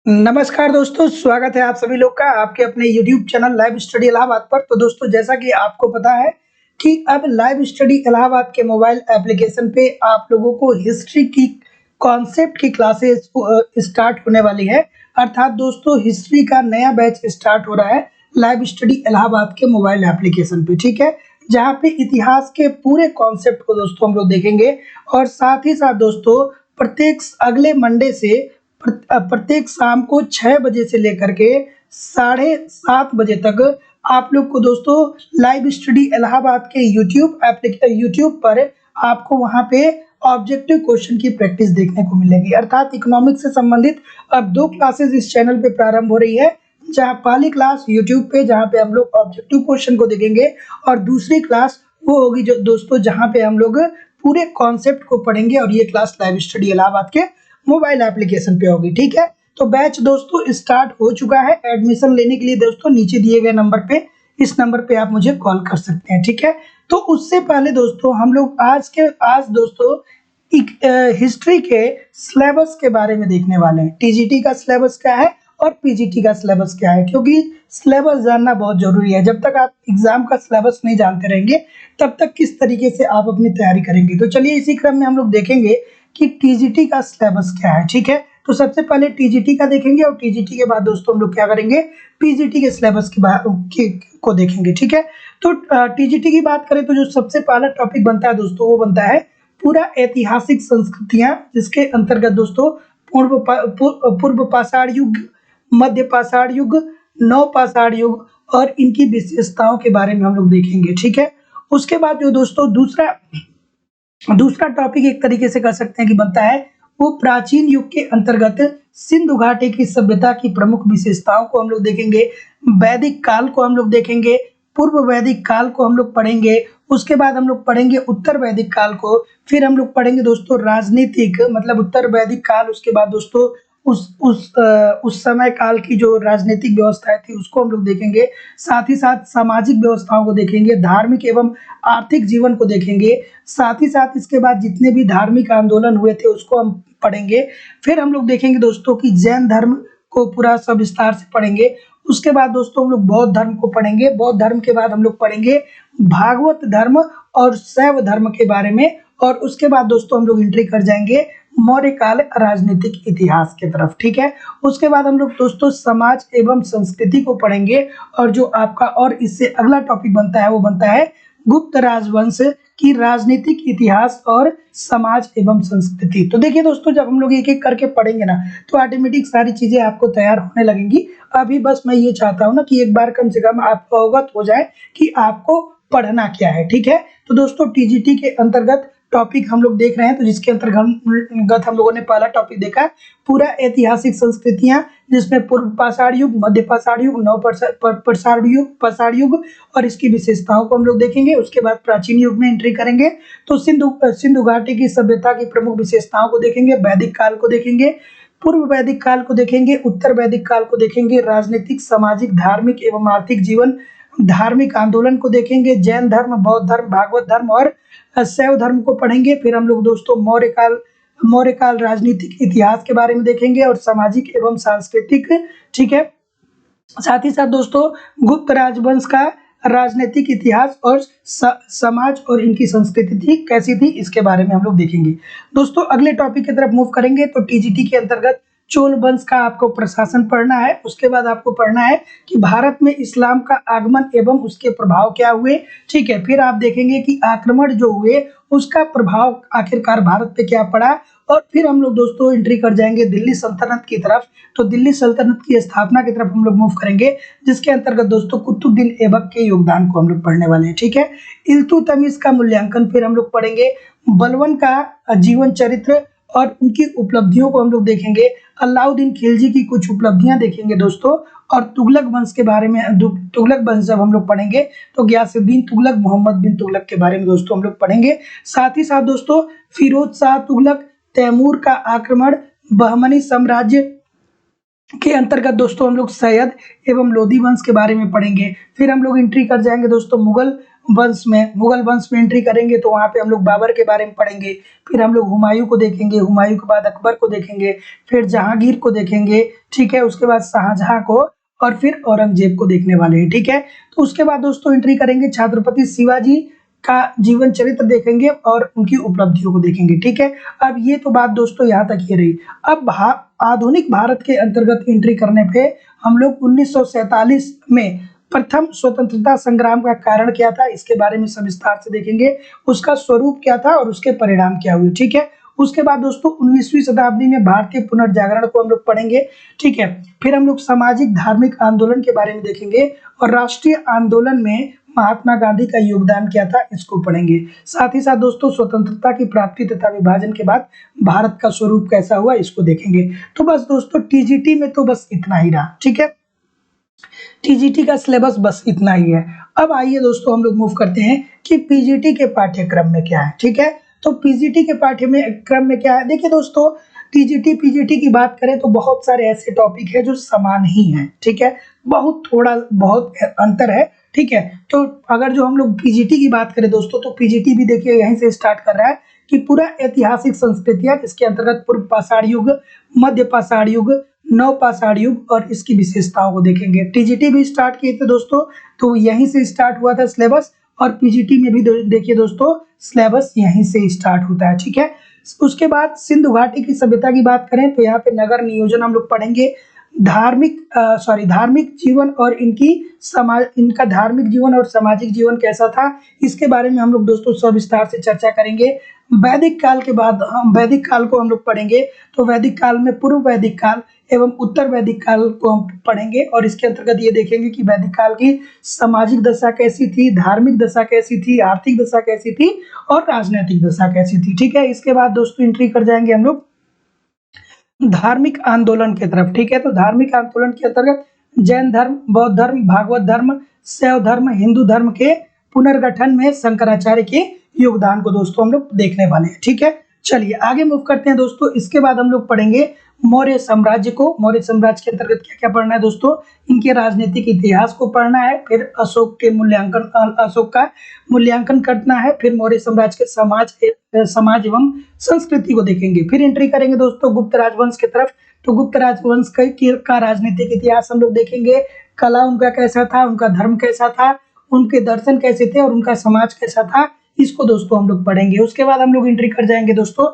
नमस्कार दोस्तों, स्वागत है आप सभी लोग का आपके अपने YouTube channel live study Allahabad पर। तो दोस्तों, जैसा कि आपको पता है कि अब लाइव स्टडी इलाहाबाद के मोबाइल एप्लीकेशन पे आप लोगों को हिस्ट्री की कॉन्सेप्ट की क्लासेस स्टार्ट होने वाली है। अर्थात दोस्तों, हिस्ट्री का नया बैच स्टार्ट हो रहा है लाइव स्टडी इलाहाबाद के मोबाइल एप्लीकेशन पे, ठीक है। जहाँ पे इतिहास के पूरे कॉन्सेप्ट को दोस्तों हम लोग देखेंगे और साथ ही साथ दोस्तों प्रत्येक अगले मंडे से प्रत्येक शाम को 6 बजे से लेकर के 7:30 बजे तक आप लोग को दोस्तों लाइव स्टडी इलाहाबाद के यूट्यूब पर आपको वहां पे ऑब्जेक्टिव क्वेश्चन की प्रैक्टिस देखने को मिलेगी। अर्थात इकोनॉमिक्स से संबंधित अब 2 क्लासेस इस चैनल पे प्रारंभ हो रही है। जहां पहली क्लास यूट्यूब पे जहां पे हम लोग ऑब्जेक्टिव क्वेश्चन को देखेंगे और दूसरी क्लास वो होगी जो दोस्तों जहां पे हम लोग पूरे कॉन्सेप्ट को पढ़ेंगे और ये क्लास लाइव स्टडी इलाहाबाद के मोबाइल एप्लीकेशन पे होगी, ठीक है। तो बैच दोस्तों स्टार्ट हो चुका है। एडमिशन लेने के लिए दोस्तों नीचे दिए गए नंबर पे, इस नंबर पे आप मुझे कॉल कर सकते हैं, ठीक है। तो उससे पहले दोस्तों हम लोग आज दोस्तों हिस्ट्री के सिलेबस के बारे में देखने वाले हैं। टीजीटी का सिलेबस क्या है और पीजीटी का सिलेबस क्या है, क्योंकि सिलेबस जानना बहुत जरूरी है। जब तक आप एग्जाम का सिलेबस नहीं जानते रहेंगे तब तक किस तरीके से आप अपनी तैयारी करेंगे। तो चलिए इसी क्रम में हम लोग देखेंगे कि टीजीटी का सिलेबस क्या है, ठीक है। तो सबसे पहले टीजीटी का देखेंगे और टीजीटी के बाद दोस्तों हम लोग क्या करेंगे, पीजीटी के सिलेबस को देखेंगे, ठीक है। तो टीजीटी की बात करें तो जो सबसे पहला टॉपिक बनता है दोस्तों वो बनता है पूरा ऐतिहासिक संस्कृतियां, जिसके अंतर्गत दोस्तों पूर्व पाषाण युग, मध्य पाषाण युग, नव पाषाण युग और इनकी विशेषताओं के बारे में हम लोग देखेंगे, ठीक है। उसके बाद जो दोस्तों दूसरा टॉपिक एक तरीके से कह सकते हैं कि बनता है वो प्राचीन युग के अंतर्गत सिंधु घाटी की सभ्यता की प्रमुख विशेषताओं को हम लोग देखेंगे। वैदिक काल को हम लोग देखेंगे, पूर्व वैदिक काल को हम लोग पढ़ेंगे, उसके बाद हम लोग पढ़ेंगे उत्तर वैदिक काल को, फिर हम लोग पढ़ेंगे दोस्तों राजनीतिक मतलब उत्तर वैदिक काल, उसके बाद दोस्तों उस समय काल की जो राजनीतिक व्यवस्थाएं थी उसको हम लोग देखेंगे। साथ ही साथ सामाजिक व्यवस्थाओं को देखेंगे, धार्मिक एवं आर्थिक जीवन को देखेंगे। साथ ही साथ इसके बाद जितने भी धार्मिक आंदोलन हुए थे उसको हम पढ़ेंगे। फिर हम लोग देखेंगे दोस्तों कि जैन धर्म को पूरा सविस्तार से पढ़ेंगे। उसके बाद दोस्तों हम लोग बौद्ध धर्म को पढ़ेंगे। बौद्ध धर्म के बाद हम लोग पढ़ेंगे भागवत धर्म और शैव धर्म के बारे में। और उसके बाद दोस्तों हम लोग एंट्री कर जाएंगे मौर्य काल राजनीतिक इतिहास की तरफ, ठीक है। उसके बाद हम लोग दोस्तों समाज एवं संस्कृति को पढ़ेंगे और जो आपका और इससे अगला टॉपिक बनता है वो बनता है गुप्त राजवंश की राजनीतिक इतिहास और समाज एवं संस्कृति। तो देखिए दोस्तों, जब हम लोग एक एक करके पढ़ेंगे ना तो ऑटोमेटिक सारी चीजें आपको तैयार होने लगेंगी। अभी बस मैं ये चाहता हूँ ना कि एक बार कम से कम आपको अवगत हो जाए कि आपको पढ़ना क्या है, ठीक है। तो दोस्तों टीजीटी के अंतर्गत टॉपिक हम लोग देख रहे हैं, तो जिसके अंतर्गत हम लोगों ने पहला टॉपिक देखा पूरा ऐतिहासिक संस्कृतियां, जिसमें पूर्व पाषाण युग, मध्य पाषाण युग, नव पाषाण युग और इसकी विशेषताओं को हम लोग देखेंगे। उसके बाद प्राचीन युग में एंट्री करेंगे तो सिंधु घाटी की सभ्यता की प्रमुख विशेषताओं को देखेंगे, वैदिक काल को देखेंगे, पूर्व वैदिक काल को देखेंगे, उत्तर वैदिक काल को देखेंगे, राजनीतिक, सामाजिक, धार्मिक एवं आर्थिक जीवन, धार्मिक आंदोलन को देखेंगे, जैन धर्म, बौद्ध धर्म, भागवत धर्म और शैव धर्म को पढ़ेंगे। फिर हम लोग दोस्तों मौर्य काल राजनीतिक इतिहास के बारे में देखेंगे और सामाजिक एवं सांस्कृतिक, ठीक है। साथ ही साथ दोस्तों गुप्त राजवंश का राजनीतिक इतिहास और समाज और इनकी संस्कृति थी कैसी थी इसके बारे में हम लोग देखेंगे। दोस्तों अगले टॉपिक की तरफ मूव करेंगे तो टीजीटी के अंतर्गत चोल वंश का आपको प्रशासन पढ़ना है। उसके बाद आपको पढ़ना है कि भारत में इस्लाम का आगमन एवं उसके प्रभाव क्या हुए, ठीक है। फिर आप देखेंगे कि आक्रमण जो हुए उसका प्रभाव आखिरकार भारत पे क्या पड़ा। और फिर हम लोग दोस्तों एंट्री कर जाएंगे दिल्ली सल्तनत की तरफ। तो दिल्ली सल्तनत की स्थापना की तरफ हम लोग मूव करेंगे, जिसके अंतर्गत दोस्तों कुतुबुद्दीन ऐबक के योगदान को हम लोग पढ़ने वाले हैं, ठीक है। इल्तुतमिश का मूल्यांकन फिर हम लोग पढ़ेंगे, बलबन का जीवन चरित्र और उनकी उपलब्धियों को हम लोग देखेंगे, अलाउद्दीन खिलजी की कुछ उपलब्धियां देखेंगे दोस्तों। और तुगलक वंश के बारे में, तुगलक वंश जब हम लोग पढ़ेंगे तो गयासुद्दीन तुगलक, मोहम्मद बिन तुगलक के बारे में दोस्तों हम लोग पढ़ेंगे। साथ ही साथ दोस्तों फिरोज शाह तुगलक, तैमूर का आक्रमण, बहमनी साम्राज्य के अंतर्गत दोस्तों हम लोग सैयद एवं लोधी वंश के बारे में पढ़ेंगे। फिर हम लोग एंट्री कर जाएंगे दोस्तों वंश में, मुगल वंश में एंट्री करेंगे तो वहाँ पे हम लोग बाबर के बारे में पढ़ेंगे। फिर हम लोग हुमायूं को देखेंगे, हुमायूं के बाद अकबर को देखेंगे, फिर जहांगीर को देखेंगे, ठीक है। उसके बाद शाहजहां को, और फिर औरंगजेब को देखने वाले हैं, ठीक है। तो उसके बाद दोस्तों एंट्री करेंगे छत्रपति शिवाजी का जीवन चरित्र देखेंगे और उनकी उपलब्धियों को देखेंगे, ठीक है। अब ये तो बात दोस्तों यहाँ तक ही रही। अब आधुनिक भारत के अंतर्गत एंट्री करने पे हम लोग 1947 में प्रथम स्वतंत्रता संग्राम का कारण क्या था, इसके बारे में सविस्तार से देखेंगे, उसका स्वरूप क्या था और उसके परिणाम क्या हुए, ठीक है। उसके बाद दोस्तों 19वीं शताब्दी में भारतीय पुनर्जागरण को हम लोग पढ़ेंगे, ठीक है। फिर हम लोग सामाजिक धार्मिक आंदोलन के बारे में देखेंगे और राष्ट्रीय आंदोलन में महात्मा गांधी का योगदान क्या था, इसको पढ़ेंगे। साथ ही साथ दोस्तों स्वतंत्रता की प्राप्ति तथा विभाजन के बाद भारत का स्वरूप कैसा हुआ, इसको देखेंगे। तो बस दोस्तों टीजीटी में तो बस इतना ही रहा, ठीक है। टीजीटी का सिलेबस बस इतना ही है। अब आइए दोस्तों हम लोग मूव करते हैं कि पीजीटी के पाठ्यक्रम में क्या है, ठीक है। तो पीजीटी के पाठ्यक्रम में क्या है, देखिए दोस्तों टीजीटी पीजीटी की बात करें तो बहुत सारे ऐसे टॉपिक है जो समान ही हैं, ठीक है। बहुत अंतर है, ठीक है। तो अगर जो हम लोग पीजीटी की बात करें दोस्तों, तो पीजीटी भी देखिए यहीं से स्टार्ट कर रहा है कि पूरा ऐतिहासिक संस्कृतियां, इसके अंतर्गत पूर्व पाषाण युग, मध्य पाषाण युग, नव पाषाण युग और इसकी विशेषताओं को देखेंगे। टीजीटी भी स्टार्ट किए थे दोस्तों, तो यहीं से स्टार्ट हुआ था सिलेबस, और पीजीटी में भी देखिए दोस्तों सिलेबस यहीं से स्टार्ट होता है, ठीक है। उसके बाद सिंधु घाटी की सभ्यता की बात करें तो यहाँ पे नगर नियोजन हम लोग पढ़ेंगे, धार्मिक जीवन और इनका धार्मिक जीवन और सामाजिक जीवन कैसा था, इसके बारे में हम लोग दोस्तों सविस्तार से चर्चा करेंगे। वैदिक काल के बाद हम वैदिक काल को हम लोग पढ़ेंगे, तो वैदिक काल में पूर्व वैदिक काल एवं उत्तर वैदिक काल को हम पढ़ेंगे, और इसके अंतर्गत ये देखेंगे कि वैदिक काल की सामाजिक दशा कैसी थी, धार्मिक दशा कैसी थी, आर्थिक दशा कैसी थी और राजनीतिक दशा कैसी थी, ठीक है। इसके बाद दोस्तों एंट्री कर जाएंगे हम लोग धार्मिक आंदोलन की तरफ, ठीक है। तो धार्मिक आंदोलन के अंतर्गत जैन धर्म, बौद्ध धर्म, भागवत धर्म, शैव धर्म, हिंदू धर्म के पुनर्गठन में शंकराचार्य के योगदान को दोस्तों हम लोग देखने वाले हैं, ठीक है। चलिए आगे मूव करते हैं दोस्तों। इसके बाद हम लोग पढ़ेंगे मौर्य साम्राज्य को। मौर्य साम्राज्य के अंतर्गत क्या क्या पढ़ना है दोस्तों, इनके राजनीतिक इतिहास को पढ़ना है, फिर अशोक का मूल्यांकन करना है, फिर मौर्य साम्राज्य के समाज एवं संस्कृति को देखेंगे। फिर एंट्री करेंगे दोस्तों गुप्त राजवंश की तरफ, तो गुप्त राजवंश का राजनीतिक इतिहास हम लोग देखेंगे, कला उनका कैसा था, उनका धर्म कैसा था, उनके दर्शन कैसे थे और उनका समाज कैसा था, इसको दोस्तों हम लोग पढ़ेंगे। उसके बाद हम लोग एंट्री कर जाएंगे दोस्तों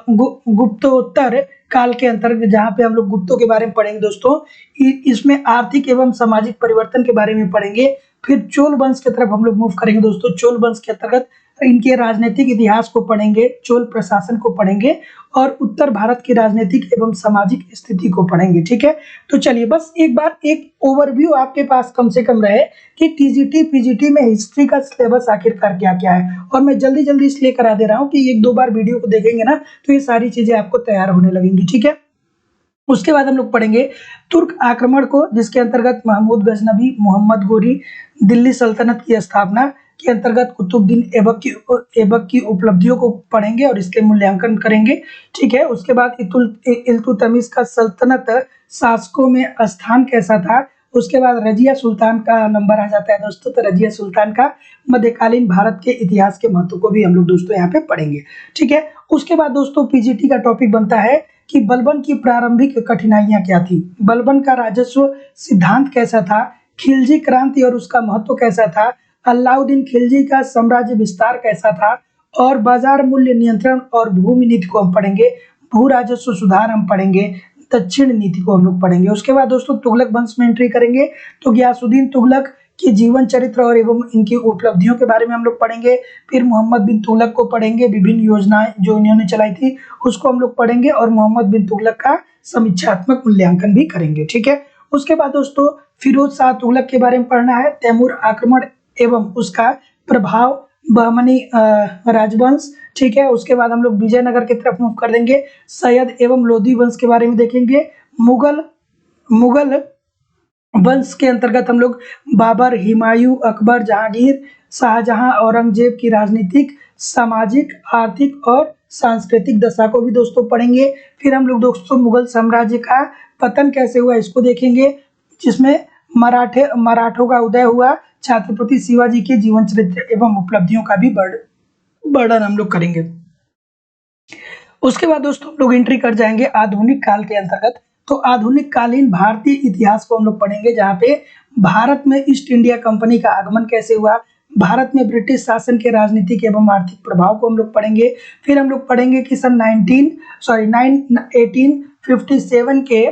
गुप्तोत्तर काल के अंतर्गत, जहाँ पे हम लोग गुप्तों के बारे में पढ़ेंगे दोस्तों। इसमें आर्थिक एवं सामाजिक परिवर्तन के बारे में पढ़ेंगे। फिर चोल वंश की तरफ हम लोग मूव करेंगे दोस्तों। चोल वंश के अंतर्गत इनके राजनीतिक इतिहास को पढ़ेंगे, चोल प्रशासन को पढ़ेंगे और उत्तर भारत की राजनीतिक एवं सामाजिक स्थिति को पढ़ेंगे, ठीक है। तो चलिए बस एक बार एक ओवरव्यू आपके पास कम से कम रहे कि टीजीटी पीजीटी में हिस्ट्री का सिलेबस आखिरकार क्या क्या है, और मैं जल्दी जल्दी इसलिए करा दे रहा हूँ कि एक दो बार वीडियो को देखेंगे ना तो ये सारी चीजें आपको तैयार होने लगेंगी, ठीक है। उसके बाद हम लोग पढ़ेंगे तुर्क आक्रमण को, जिसके अंतर्गत महमूद गजनबी, मोहम्मद गोरी, दिल्ली सल्तनत की स्थापना के अंतर्गत कुतुबुद्दीन ऐबक की उपलब्धियों को पढ़ेंगे और इसके मूल्यांकन करेंगे, ठीक है। उसके बाद इल्तुतमिश का सल्तनत शासकों में स्थान कैसा था। उसके बाद रजिया सुल्तान का नंबर आ जाता है दोस्तों, तो रजिया सुल्तान का मध्यकालीन भारत के इतिहास के महत्व को भी हम लोग दोस्तों यहाँ पे पढ़ेंगे, ठीक है। उसके बाद दोस्तों पीजीटी का टॉपिक बनता है कि बलबन की प्रारंभिक कठिनाइयां क्या थी, बलबन का राजस्व सिद्धांत कैसा था, खिलजी क्रांति और उसका महत्व कैसा था, अलाउद्दीन खिलजी का साम्राज्य विस्तार कैसा था, और बाजार मूल्य नियंत्रण और भूमि नीति को हम पढ़ेंगे, भू राजस्व सुधार हम पढ़ेंगे, दक्षिण नीति को हम लोग पढ़ेंगे। उसके बाद दोस्तों तुगलक वंश में एंट्री करेंगे, तो गयासुद्दीन तुगलक की जीवन चरित्र और एवं इनकी उपलब्धियों के बारे में हम लोग पढ़ेंगे। फिर मोहम्मद बिन तुगलक को पढ़ेंगे, विभिन्न योजनाएं जो इन्होंने चलाई थी उसको हम लोग पढ़ेंगे, और मोहम्मद बिन तुगलक का समीक्षात्मक मूल्यांकन भी करेंगे, ठीक है। उसके बाद दोस्तों फिरोज शाह तुगलक के बारे में पढ़ना है, तैमूर आक्रमण एवं उसका प्रभाव, बहमनी राजवंश, ठीक है। उसके बाद हम लोग विजयनगर की तरफ मूव कर देंगे, सैयद एवं लोधी वंश के बारे में देखेंगे, मुगल वंश के अंतर्गत हम लोग बाबर, हुमायूं, अकबर, जहांगीर, शाहजहां, औरंगजेब की राजनीतिक, सामाजिक, आर्थिक और सांस्कृतिक दशा को भी दोस्तों पढ़ेंगे। फिर हम लोग दोस्तों मुगल साम्राज्य का पतन कैसे हुआ इसको देखेंगे, जिसमें मराठों का उदय हुआ, छत्रपति शिवाजी के जीवन चरित्र एवं उपलब्धियों का भी वर्णन हम लोग करेंगे। उसके बाद दोस्तों हम लोग एंट्री कर जाएंगे आधुनिक काल के अंतर्गत। तो आधुनिक कालीन भारतीय इतिहास को हम लोग पढ़ेंगे, जहाँ पे भारत में ईस्ट इंडिया कंपनी का आगमन कैसे हुआ, भारत में ब्रिटिश शासन के राजनीतिक एवं आर्थिक प्रभाव को हम लोग पढ़ेंगे। फिर हम लोग पढ़ेंगे कि सन 1857 के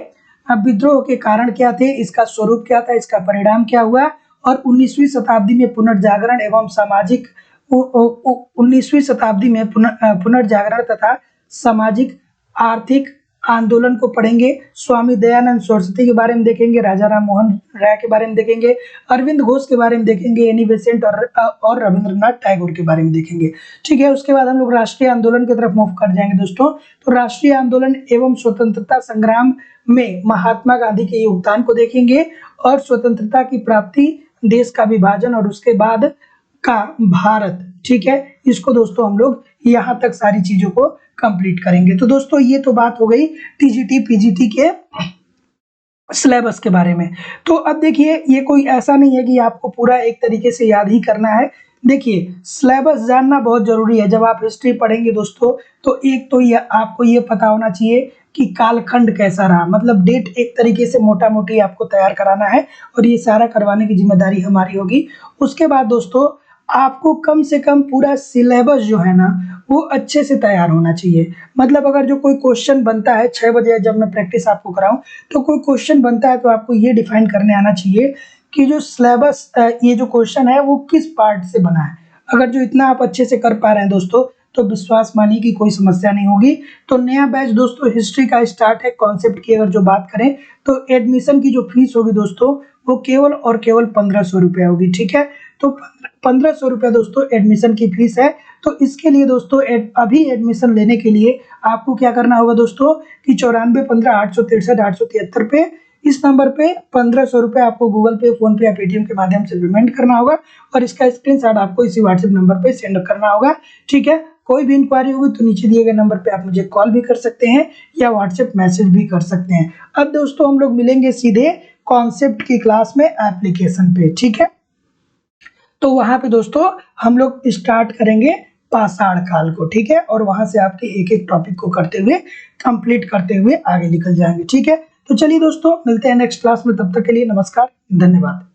विद्रोह के कारण क्या थे, इसका स्वरूप क्या था, इसका परिणाम क्या हुआ, और 19वीं शताब्दी में पुनर्जागरण एवं सामाजिक 19वीं शताब्दी में पुनर्जागरण तथा सामाजिक आर्थिक आंदोलन को पढ़ेंगे। स्वामी दयानंद सरस्वती के बारे में देखेंगे, राजा राम मोहन राय के बारे में देखेंगे, अरविंद घोष के बारे में देखेंगे, एनी बेसेंट और रविंद्रनाथ टैगोर के बारे में देखेंगे। ठीक है, उसके बाद हम लोग राष्ट्रीय आंदोलन की तरफ मूव कर जाएंगे दोस्तों। तो राष्ट्रीय आंदोलन एवं स्वतंत्रता संग्राम में महात्मा गांधी के योगदान को देखेंगे, और स्वतंत्रता की प्राप्ति, देश का विभाजन और उसके बाद का भारत। ठीक है, इसको दोस्तों हम लोग यहाँ तक सारी चीजों को कंप्लीट करेंगे। तो दोस्तों ये तो बात हो गई टीजीटी पीजीटी के सिलेबस के बारे में। तो अब देखिए, ये कोई ऐसा नहीं है कि आपको पूरा एक तरीके से याद ही करना है। देखिए, सिलेबस जानना बहुत जरूरी है। जब आप हिस्ट्री पढ़ेंगे दोस्तों, तो एक तो ये आपको ये पता होना चाहिए कि कालखंड कैसा रहा, मतलब डेट एक तरीके से मोटा मोटी आपको तैयार कराना है, और ये सारा करवाने की जिम्मेदारी हमारी होगी। उसके बाद दोस्तों आपको कम से कम पूरा सिलेबस जो है ना, वो अच्छे से तैयार होना चाहिए। मतलब अगर जो कोई क्वेश्चन बनता है 6 बजे जब मैं प्रैक्टिस आपको कराऊं, तो कोई क्वेश्चन बनता है तो आपको ये डिफाइन करने आना चाहिए कि जो सिलेबस, ये जो क्वेश्चन है वो किस पार्ट से बना है। अगर जो इतना आप अच्छे से कर पा रहे हैं दोस्तों, तो विश्वास मानिए कि कोई समस्या नहीं होगी। तो नया बैच दोस्तों हिस्ट्री का स्टार्ट है। कॉन्सेप्ट की अगर जो बात करें, तो एडमिशन की जो फीस होगी दोस्तों, वो केवल और केवल 1500 रुपया होगी। ठीक है, तो 1500 रुपया दोस्तों एडमिशन की फीस है। तो इसके लिए दोस्तों अभी एडमिशन लेने के लिए आपको क्या करना होगा दोस्तों कि 9415 863 पे, इस नंबर पे 1500 रुपये आपको गूगल पे, फोन पे या पेटीएम के माध्यम से पेमेंट करना होगा, और इसका स्क्रीनशॉट आपको इसी व्हाट्सएप नंबर पे सेंड करना होगा। ठीक है, कोई भी इंक्वायरी होगी तो नीचे दिए गए नंबर पे आप मुझे कॉल भी कर सकते हैं या व्हाट्सएप मैसेज भी कर सकते हैं। अब दोस्तों हम लोग मिलेंगे सीधे कॉन्सेप्ट की क्लास में एप्लीकेशन पे। ठीक है, तो वहां पे दोस्तों हम लोग स्टार्ट करेंगे पाषाण काल को। ठीक है, और वहां से आपके एक एक टॉपिक को करते हुए कंप्लीट करते हुए आगे निकल जाएंगे। ठीक है, तो चलिए दोस्तों मिलते हैं नेक्स्ट क्लास में, तब तक के लिए नमस्कार, धन्यवाद।